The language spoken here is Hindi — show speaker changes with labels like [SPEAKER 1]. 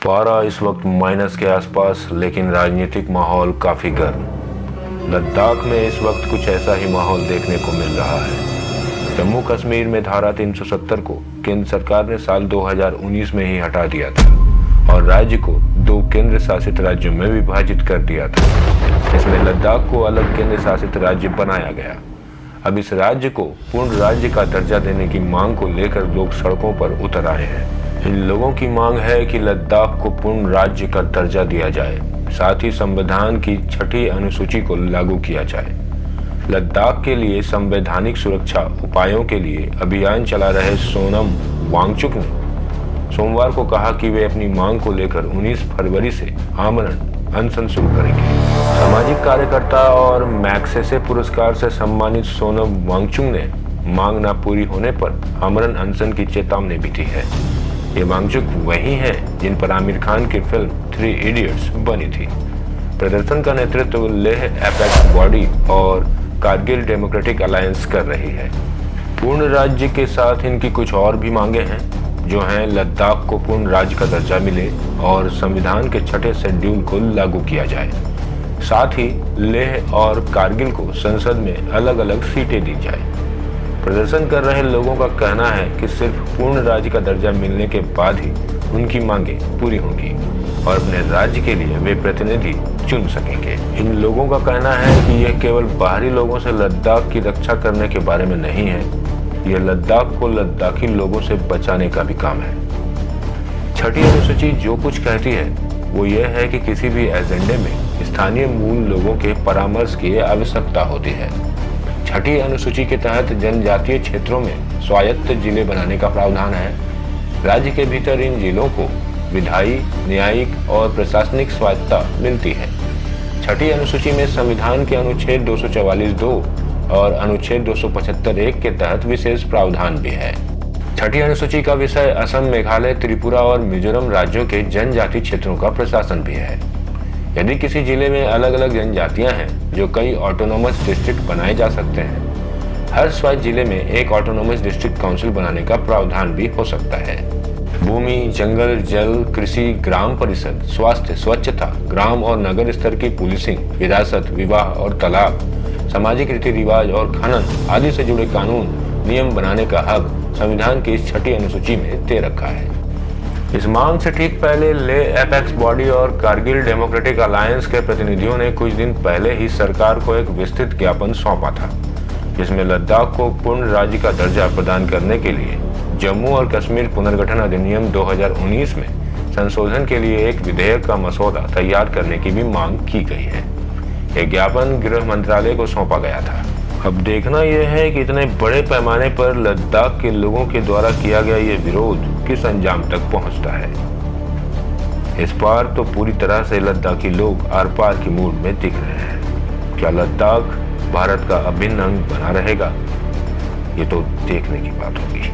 [SPEAKER 1] पारा इस वक्त माइनस के आसपास, लेकिन राजनीतिक माहौल काफी गर्म। लद्दाख में इस वक्त कुछ ऐसा ही माहौल देखने को मिल रहा है। जम्मू कश्मीर में धारा 370 को केंद्र सरकार ने साल 2019 में ही हटा दिया था और राज्य को 2 केंद्र शासित राज्यों में विभाजित कर दिया था। इसमें लद्दाख को अलग केंद्र शासित राज्य बनाया गया। अब इस राज्य को पूर्ण राज्य का दर्जा देने की मांग को लेकर लोग सड़कों पर उतर आए हैं। इन लोगों की मांग है कि लद्दाख को पूर्ण राज्य का दर्जा दिया जाए, साथ ही संविधान की 6ठी अनुसूची को लागू किया जाए। लद्दाख के लिए संवैधानिक सुरक्षा उपायों के लिए अभियान चला रहे सोनम वांगचुक ने सोमवार को कहा कि वे अपनी मांग को लेकर 19 फरवरी से आमरण अनशन शुरू करेंगे। सामाजिक कार्यकर्ता और मैग्सेसे पुरस्कार से सम्मानित सोनम वांगचुक ने मांग न पूरी होने पर आमरण अनशन की चेतावनी भी दी है। ये वांगचुक वही हैं जिन पर आमिर खान की फिल्म 3 इडियट्स बनी थी। प्रदर्शन का नेतृत्व लेह एपेक्स बॉडी और कारगिल डेमोक्रेटिक अलायंस कर रही है। पूर्ण राज्य के साथ इनकी कुछ और भी मांगे हैं, जो हैं लद्दाख को पूर्ण राज्य का दर्जा मिले और संविधान के 6ठे शेड्यूल को लागू किया जाए। साथ ही लेह और कारगिल को संसद में अलग अलग सीटें दी जाए। प्रदर्शन कर रहे लोगों का कहना है कि सिर्फ पूर्ण राज्य का दर्जा मिलने के बाद ही उनकी मांगें पूरी होंगी और अपने राज्य के लिए वे प्रतिनिधि चुन सकेंगे। इन लोगों का कहना है कि यह केवल बाहरी लोगों से लद्दाख की रक्षा करने के बारे में नहीं है, यह लद्दाख को लद्दाखी लोगों से बचाने का भी काम है। 6ठी अनुसूची जो कुछ कहती है वो ये है कि किसी भी एजेंडे में स्थानीय मूल लोगों के परामर्श की आवश्यकता होती है। 6ठी अनुसूची के तहत जनजातीय क्षेत्रों में स्वायत्त जिले बनाने का प्रावधान है। राज्य के भीतर इन जिलों को विधायी, न्यायिक और प्रशासनिक स्वायत्तता मिलती है। 6ठी अनुसूची में संविधान के अनुच्छेद 244(2) और अनुच्छेद 275(1) के तहत विशेष प्रावधान भी है। 6ठी अनुसूची का विषय असम, मेघालय, त्रिपुरा और मिजोरम राज्यों के जनजातीय क्षेत्रों का प्रशासन भी है। यदि किसी जिले में अलग अलग जनजातियां हैं जो कई ऑटोनोमस डिस्ट्रिक्ट बनाए जा सकते हैं, हर स्वायत्त जिले में एक ऑटोनोमस डिस्ट्रिक्ट काउंसिल बनाने का प्रावधान भी हो सकता है। भूमि, जंगल, जल, कृषि, ग्राम परिषद, स्वास्थ्य, स्वच्छता, ग्राम और नगर स्तर की पुलिसिंग, विरासत, विवाह और तलाक, सामाजिक रीति रिवाज और खनन आदि से जुड़े कानून नियम बनाने का हक संविधान की इस 6ठी अनुसूची में दे रखा है। इस मांग से ठीक पहले लेह एपेक्स बॉडी और कारगिल डेमोक्रेटिक अलायंस के प्रतिनिधियों ने कुछ दिन पहले ही सरकार को एक विस्तृत ज्ञापन सौंपा था, जिसमें लद्दाख को पूर्ण राज्य का दर्जा प्रदान करने के लिए जम्मू और कश्मीर पुनर्गठन अधिनियम 2019 में संशोधन के लिए एक विधेयक का मसौदा तैयार करने की भी मांग की गई है। यह ज्ञापन गृह मंत्रालय को सौंपा गया था। अब देखना यह है कि इतने बड़े पैमाने पर लद्दाख के लोगों के द्वारा किया गया ये विरोध किस अंजाम तक पहुंचता है। इस बार तो पूरी तरह से लद्दाखी लोग आर पार की मूड में दिख रहे हैं। क्या लद्दाख भारत का अभिन्न अंग बना रहेगा, ये तो देखने की बात होगी।